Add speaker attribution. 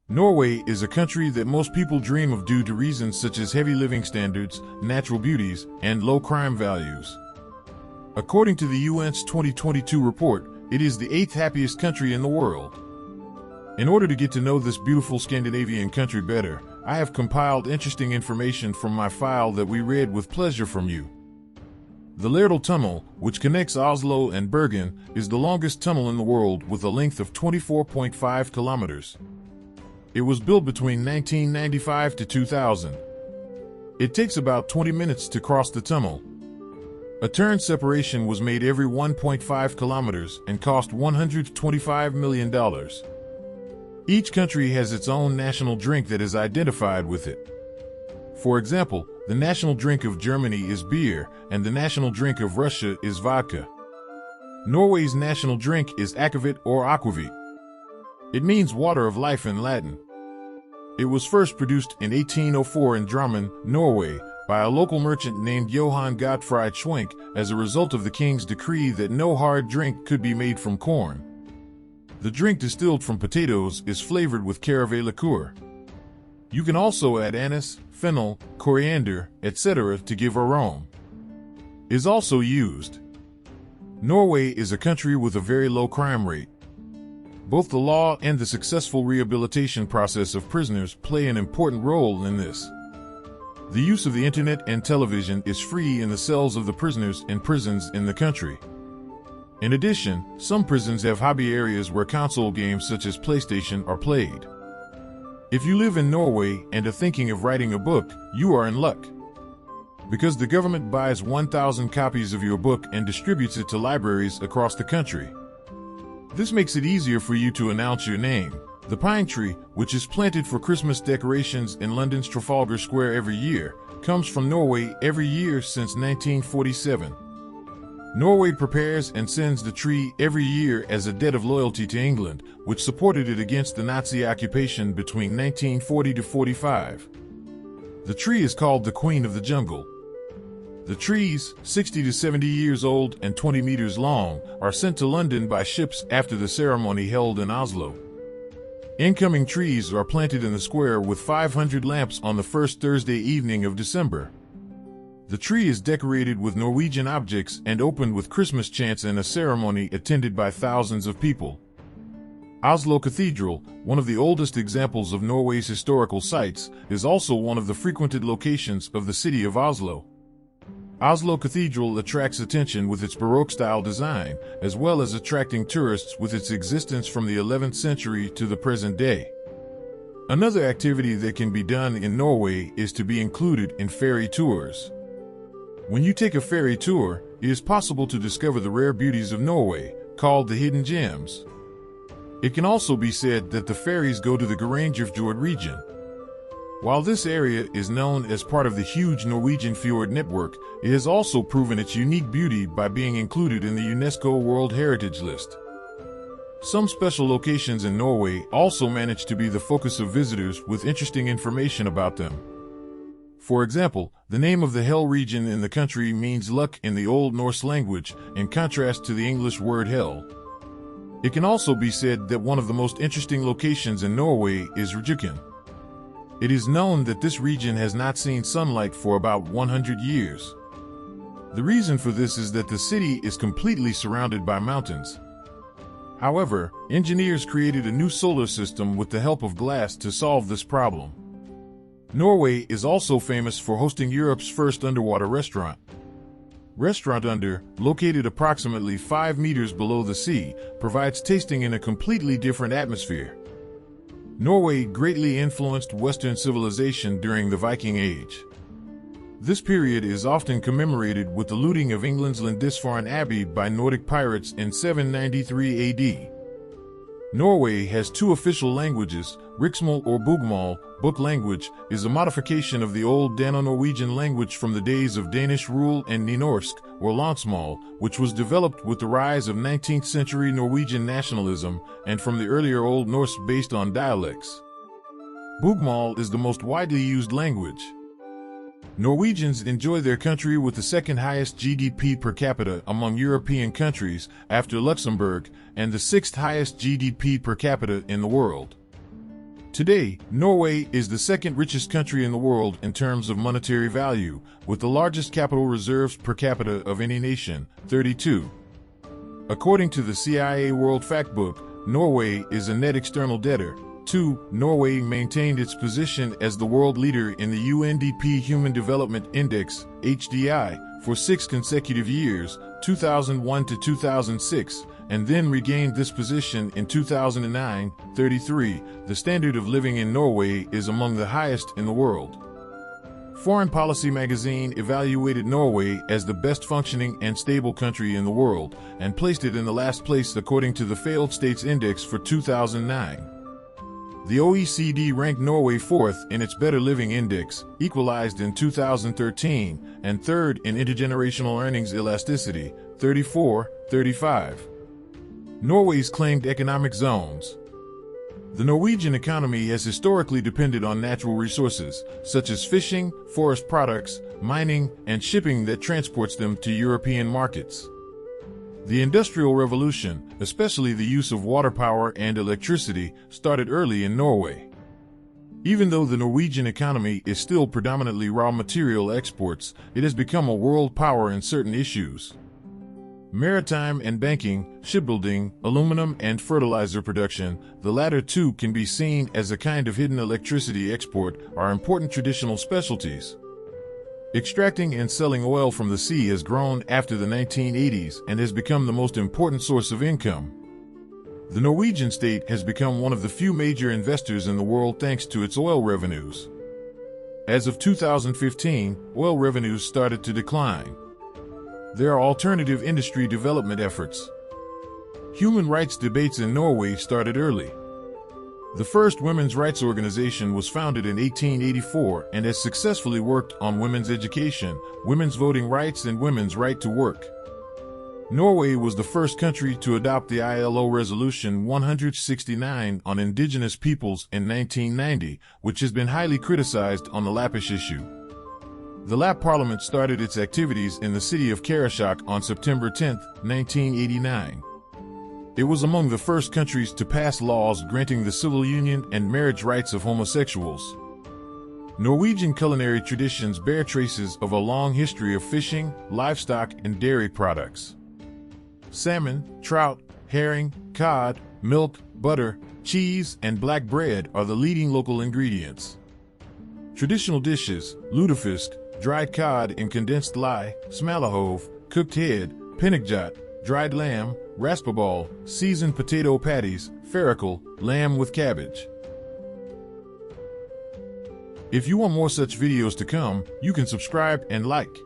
Speaker 1: Norway is a country that most people dream of due to reasons such as heavy living standards, natural beauties, and low crime values. According to the UN's 2022 report, it is the 8th happiest country in the world. In order to get to know this beautiful Scandinavian country better, I have compiled interesting information from my file that we read with pleasure from you. The Lærdal Tunnel, which connects Oslo and Bergen, is the longest tunnel in the world with a length of 24.5 kilometers. It was built between 1995 to 2000. It takes about 20 minutes to cross the tunnel. A turn separation was made every 1.5 kilometers and cost $125 million. Each country has its own national drink that is identified with it. For example, the national drink of Germany is beer, and the national drink of Russia is vodka. Norway's national drink is akvavit or aquavit. It means water of life in Latin. It was first produced in 1804 in Drammen, Norway, by a local merchant named Johan Godfrey Schwenk as a result of the king's decree that no hard drink could be made from corn. The drink distilled from potatoes is flavored with caraway liqueur. You can also add anise, fennel, coriander, etc. to give aroma. Is also used. Norway is a country with a very low crime rate. Both the law and the successful rehabilitation process of prisoners play an important role in this. The use of the internet and television is free in the cells of the prisoners in prisons in the country. In addition, some prisons have hobby areas where console games such as PlayStation are played. If you live in Norway and are thinking of writing a book, you are in luck. Because the government buys 1,000 copies of your book and distributes it to libraries across the country. This makes it easier for you to announce your name. The pine tree, which is planted for Christmas decorations in London's Trafalgar Square every year, comes from Norway every year since 1947. Norway prepares and sends the tree every year as a debt of loyalty to England, which supported it against the Nazi occupation between 1940 to 45. The tree is called the Queen of the Jungle. The trees, 60 to 70 years old and 20 meters long, are sent to London by ships after the ceremony held in Oslo. Incoming trees are planted in the square with 500 lamps on the first Thursday evening of December. The tree is decorated with Norwegian objects and opened with Christmas chants and a ceremony attended by thousands of people. Oslo Cathedral, one of the oldest examples of Norway's historical sites, is also one of the frequented locations of the city of Oslo. Oslo Cathedral attracts attention with its Baroque-style design, as well as attracting tourists with its existence from the 11th century to the present day. Another activity that can be done in Norway is to be included in ferry tours. When you take a ferry tour, it is possible to discover the rare beauties of Norway, called the hidden gems. It can also be said that the ferries go to the Fjord region. While this area is known as part of the huge Norwegian fjord network, it has also proven its unique beauty by being included in the UNESCO World Heritage List. Some special locations in Norway also manage to be the focus of visitors with interesting information about them. For example, the name of the Hel region in the country means luck in the Old Norse language, in contrast to the English word hell. It can also be said that one of the most interesting locations in Norway is Rjukan. It is known that this region has not seen sunlight for about 100 years. The reason for this is that the city is completely surrounded by mountains. However, engineers created a new solar system with the help of glass to solve this problem. Norway is also famous for hosting Europe's first underwater restaurant. Restaurant Under, located approximately 5 meters below the sea, provides tasting in a completely different atmosphere. Norway greatly influenced Western civilization during the Viking Age. This period is often commemorated with the looting of England's Lindisfarne Abbey by Nordic pirates in 793 AD. Norway has 2 official languages. Riksmål or Bokmål, book language, is a modification of the old Dano-Norwegian language from the days of Danish rule, and Nynorsk, or Landsmål, which was developed with the rise of 19th century Norwegian nationalism, and from the earlier Old Norse based on dialects. Bokmål is the most widely used language. Norwegians enjoy their country with the second highest GDP per capita among European countries, after Luxembourg, and the 6th highest GDP per capita in the world. Today, Norway is the second richest country in the world in terms of monetary value, with the largest capital reserves per capita of any nation, 32. According to the CIA World Factbook, Norway is a net external debtor. 2. Norway maintained its position as the world leader in the UNDP Human Development Index, HDI, for 6 consecutive years, 2001 to 2006, and then regained this position in 2009, 33. The standard of living in Norway is among the highest in the world. Foreign Policy magazine evaluated Norway as the best functioning and stable country in the world, and placed it in the last place according to the Failed States Index for 2009. The OECD ranked Norway 4th in its Better Living Index, equalized in 2013, and 3rd in intergenerational earnings elasticity, 34-35. Norway's claimed economic zones. The Norwegian economy has historically depended on natural resources, such as fishing, forest products, mining, and shipping that transports them to European markets. The Industrial Revolution, especially the use of water power and electricity, started early in Norway. Even though the Norwegian economy is still predominantly raw material exports, it has become a world power in certain issues. Maritime and banking, shipbuilding, aluminum and fertilizer production, the latter two can be seen as a kind of hidden electricity export, are important traditional specialties. Extracting and selling oil from the sea has grown after the 1980s and has become the most important source of income. The Norwegian state has become one of the few major investors in the world thanks to its oil revenues. As of 2015, oil revenues started to decline. There are alternative industry development efforts. Human rights debates in Norway started early. The first women's rights organization was founded in 1884 and has successfully worked on women's education, women's voting rights, and women's right to work. Norway was the first country to adopt the ILO Resolution 169 on indigenous peoples in 1990, which has been highly criticized on the Lappish issue. The Lapp Parliament started its activities in the city of Karasjok on September 10, 1989. It was among the first countries to pass laws granting the civil union and marriage rights of homosexuals. Norwegian culinary traditions bear traces of a long history of fishing, livestock, and dairy products. Salmon, trout, herring, cod, milk, butter, cheese, and black bread are the leading local ingredients. Traditional dishes: lutefisk, dried cod in condensed lye, smalahove, cooked head, pinnekjot, dried lamb, raspaball, seasoned potato patties, farical, lamb with cabbage. If you want more such videos to come, you can subscribe and like.